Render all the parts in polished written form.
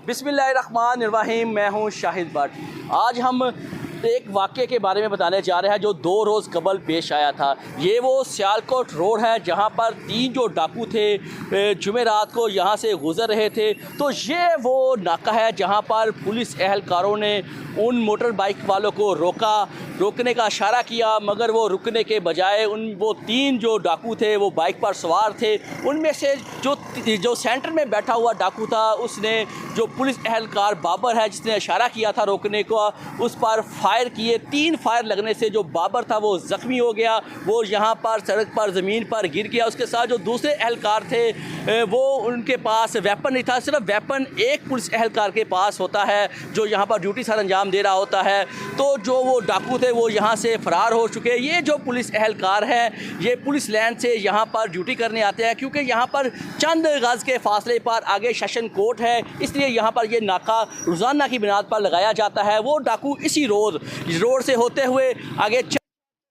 बिस्मिल्लाहिर्रहमानिर्रहीम। मैं हूं शाहिद भट्ट। आज हम एक वाक़े के बारे में बताने जा रहे हैं जो 2 रोज़ कबल पेश आया था। ये वो सियालकोट रोड है जहां पर 3 जो डाकू थे जुमेरात को यहां से गुज़र रहे थे। तो ये वो नाका है जहां पर पुलिस एहलकारों ने उन मोटर बाइक वालों को रोकने का इशारा किया, मगर वो रुकने के बजाय वो 3 जो डाकू थे वो बाइक पर सवार थे। उनमें से जो सेंटर में बैठा हुआ डाकू था उसने जो पुलिस एहलकार बाबर है जिसने इशारा किया था रोकने को, उस पर फायर किए। 3 फायर लगने से जो बाबर था वो ज़ख्मी हो गया, वो यहाँ पर सड़क पर ज़मीन पर गिर गया। उसके साथ जो दूसरे एहलकार थे वो उनके पास वेपन नहीं था। सिर्फ वेपन एक पुलिस एहलकार के पास होता है जो यहाँ पर ड्यूटी सर अंजाम दे रहा होता है। तो जो वो डाकू थे वो यहाँ से फ़रार हो चुके। ये जो पुलिस एहलकार हैं ये पुलिस लाइन से यहाँ पर ड्यूटी करने आते हैं, क्योंकि यहाँ पर चंद गज़ के फासले पर आगे सेशन कोर्ट है, इसलिए यहाँ पर ये नाका रोज़ाना की बुनियाद पर लगाया जाता है। वो डाकू इसी रोड से होते हुए आगे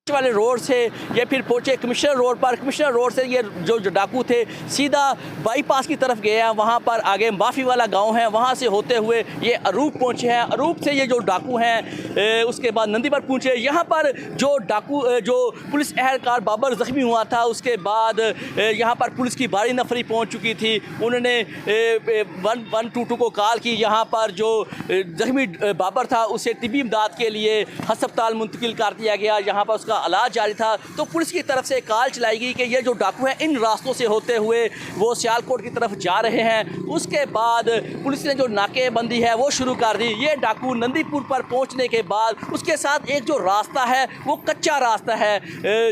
वाले रोड से ये फिर पहुँचे कमिश्नर रोड पर। कमिश्नर रोड से ये जो डाकू थे सीधा बाईपास की तरफ गए हैं। वहाँ पर आगे माफ़ी वाला गांव है, वहाँ से होते हुए ये अरूप पहुँचे हैं। अरूप से ये जो डाकू हैं उसके बाद नंदी पर पहुँचे। यहाँ पर जो डाकू जो पुलिस एहलकार बाबर ज़ख्मी हुआ था उसके बाद यहाँ पर पुलिस की भारी नफरी पहुँच चुकी थी। उन्होंने 112 को कॉल की। यहाँ पर जो ज़ख्मी बाबर था उसे तिब्बी इमदाद के लिए हस्पताल मुंतकिल कर दिया गया। यहाँ पर उसका इलाज जारी था। तो पुलिस की तरफ से कॉल चलाई गई कि ये जो डाकू हैं इन रास्तों से होते हुए वो सियालकोट की तरफ जा रहे हैं। उसके बाद पुलिस ने जो नाकेबंदी है वो शुरू कर दी। ये डाकू नंदीपुर पर पहुंचने के बाद उसके साथ एक जो रास्ता है वो कच्चा रास्ता है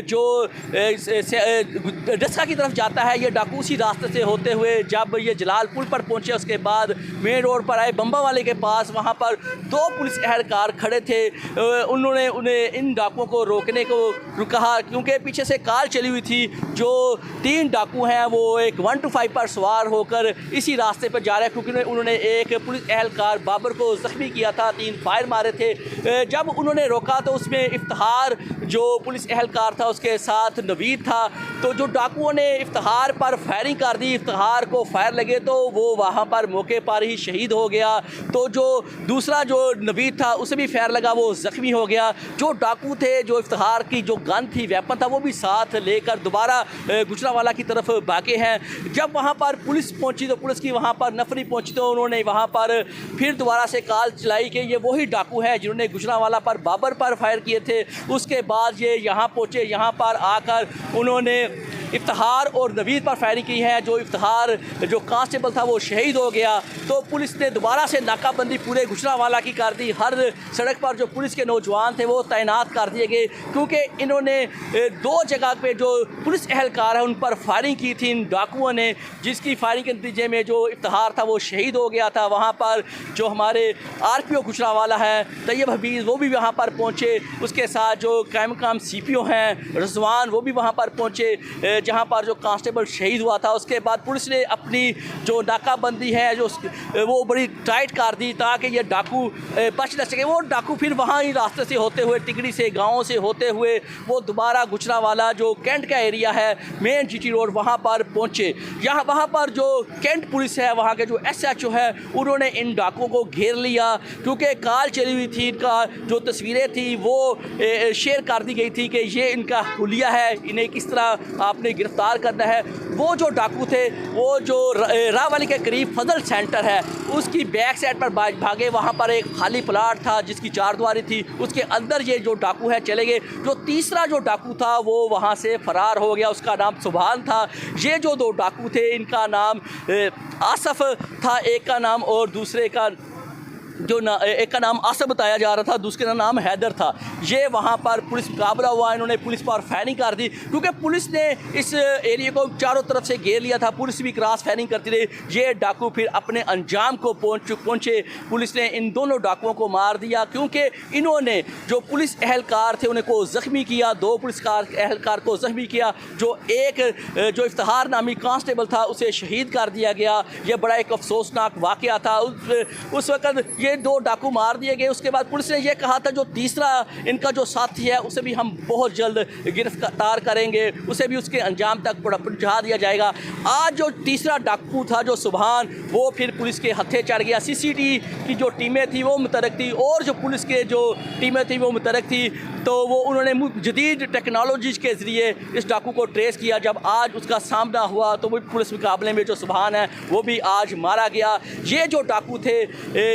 जो डस्का की तरफ जाता है। ये डाकू उसी रास्ते से होते हुए जब ये जलालपुर पर पहुंचे उसके बाद मेन रोड पर आए बम्बा वाले के पास, वहाँ पर 2 पुलिस एहलकार खड़े थे। उन्होंने उन्हें इन डाकुओं को रोकने को कहा, क्योंकि पीछे से कार चली हुई थी। जो 3 डाकू हैं वो एक 125 पर सवार होकर इसी रास्ते पर जा रहे हैं, क्योंकि उन्होंने एक पुलिस एहलकार बाबर को ज़ख्मी किया था, 3 फायर मारे थे। जब उन्होंने रोका तो उसमें इफ्तिहार जो पुलिस एहलकार था उसके साथ नवीद था। तो जो डाकुओं ने इफ्तिहार पर फायरिंग कर दी, इफ्तिहार को फायर लगे तो वो वहाँ पर मौके पर ही शहीद हो गया। तो जो दूसरा जो नवीद था उसे भी फायर लगा, वो ज़ख्मी हो गया। जो डाकू थे जो इफ्तिहार की जो गन थी वेपन था वो भी साथ लेकर दोबारा गुजरांवाला की तरफ भागे हैं। जब वहाँ पर पुलिस पहुँची तो पुलिस की वहाँ पर नफरी पहुँची तो उन्होंने वहाँ पर फिर दोबारा से कॉल चलाई कि ये वही डाकू हैं जिन्होंने गुजरांवाला पर बाबर पर फायर किए थे। उसके बाद ये यहाँ पहुँचे, यहाँ पर आकर उन्होंने इफ्तिहार और नवीद पर फायरिंग की है। जो इफ्तिहार जो कांस्टेबल था वो शहीद हो गया। तो पुलिस ने दोबारा से नाकाबंदी पूरे गुजरांवाला की कर दी। हर सड़क पर जो पुलिस के नौजवान थे वो तैनात कर दिए गए, क्योंकि इन्होंने 2 जगह पे जो पुलिस एहलकार है उन पर फायरिंग की थी इन डाकुओं ने, जिसकी फायरिंग के नतीजे में जो इफ्तिहार था वो शहीद हो गया था। वहाँ पर जो हमारे RPO गुजरांवाला है तैयब हबीब वो भी वहाँ पर पहुँचे। उसके साथ जो काम CPO हैं रजवान वो भी वहाँ पर पहुँचे जहाँ पर जो कांस्टेबल शहीद हुआ था। उसके बाद पुलिस ने अपनी जो नाकाबंदी है जो वो बड़ी टाइट कर दी ताकि ये डाकू बच न सके। वो डाकू फिर वहाँ ही रास्ते से होते हुए टिकड़ी से गाँव से होते हुए वो दोबारा गुजरांवाला जो कैंट का एरिया है मेन GT रोड वहाँ पर पहुँचे। वहाँ पर जो कैंट पुलिस है वहाँ के जो SHO है उन्होंने इन डाकुओं को घेर लिया, क्योंकि कॉल चली हुई थी। इनका जो तस्वीरें थी वो शेयर कर दी गई थी कि ये इनका हुलिया है, इन्हें किस तरह आपने गिरफ्तार करना है। वो जो डाकू थे वो जो राहवाली के करीब फजल सेंटर है उसकी बैक साइड पर भागे। वहाँ पर एक खाली प्लाट था जिसकी 4 दीवारी थी, उसके अंदर ये जो डाकू है चले गए। जो तीसरा जो डाकू था वो वहाँ से फ़रार हो गया, उसका नाम सुभान था। ये जो 2 डाकू थे इनका नाम आसफ़ था एक का नाम, और दूसरे का एक का नाम आसफ बताया जा रहा था, दूसरे का नाम हैदर था। ये वहाँ पर पुलिस मुकाबला हुआ, इन्होंने पुलिस पर फायरिंग कर दी, क्योंकि पुलिस ने इस एरिया को चारों तरफ से घेर लिया था। पुलिस भी क्रॉस फायरिंग करती रही। ये डाकू फिर अपने अंजाम को पहुँचे। पुलिस ने इन दोनों डाकुओं को मार दिया, क्योंकि इन्होंने जो पुलिस एहलकार थे उन्हें को ज़ख्मी किया, 2 पुलिस एहलकार को ज़ख्मी किया। जो जो इफ्तिहार नामी कांस्टेबल था उसे शहीद कर दिया गया। यह बड़ा एक अफसोसनाक वाक़या था। उस वक़्त ये 2 डाकू मार दिए गए। उसके बाद पुलिस ने ये कहा था जो तीसरा इनका जो साथी है उसे भी हम बहुत जल्द गिरफ्तार करेंगे, उसे भी उसके अंजाम तक पहुंचा दिया जाएगा। आज जो तीसरा डाकू था जो सुभान, वो फिर पुलिस के हत्थे चढ़ गया। सीसीटीवी की जो टीमें थी वो मुतरक थी और जो पुलिस के जो टीमें थी वो मुतरक थी, तो वो उन्होंने जदीद टेक्नोलॉजीज़ के ज़रिए इस डाकू को ट्रेस किया। जब आज उसका सामना हुआ तो वो पुलिस मुकाबले में जो सुभान है वो भी आज मारा गया। ये जो डाकू थे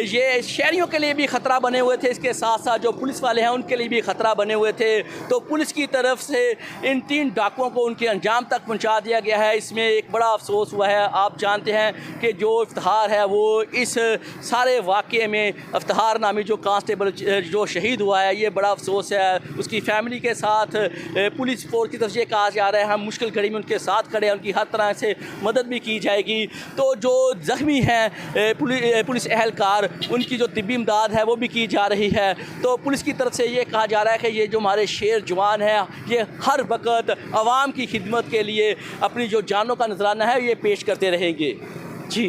ये शहरियों के लिए भी ख़तरा बने हुए थे, इसके साथ साथ जो पुलिस वाले हैं उनके लिए भी ख़तरा बने हुए थे। तो पुलिस की तरफ से इन 3 डाकुओं को उनके अंजाम तक पहुंचा दिया गया है। इसमें एक बड़ा अफसोस हुआ है। आप जानते हैं कि जो इफ्तिखार है वो इस सारे वाक़े में इफ्तिखार नामी जो कांस्टेबल जो शहीद हुआ है, ये बड़ा अफसोस है। उसकी फैमिली के साथ पुलिस फोर्स की तरफ से कहा जा रहा है हम मुश्किल घड़ी में उनके साथ खड़े हैं, उनकी हर तरह से मदद भी की जाएगी। तो जो ज़ख्मी हैं पुलिस एहलकार, उनकी जो तिब्बी इमदाद है वो भी की जा रही है। तो पुलिस की तरफ से ये कहा जा रहा है कि ये जो हमारे शेर जवान हैं ये हर वक्त आवाम की खिदमत के लिए अपनी जो जानों का नजराना है ये पेश करते रहेंगे। जी।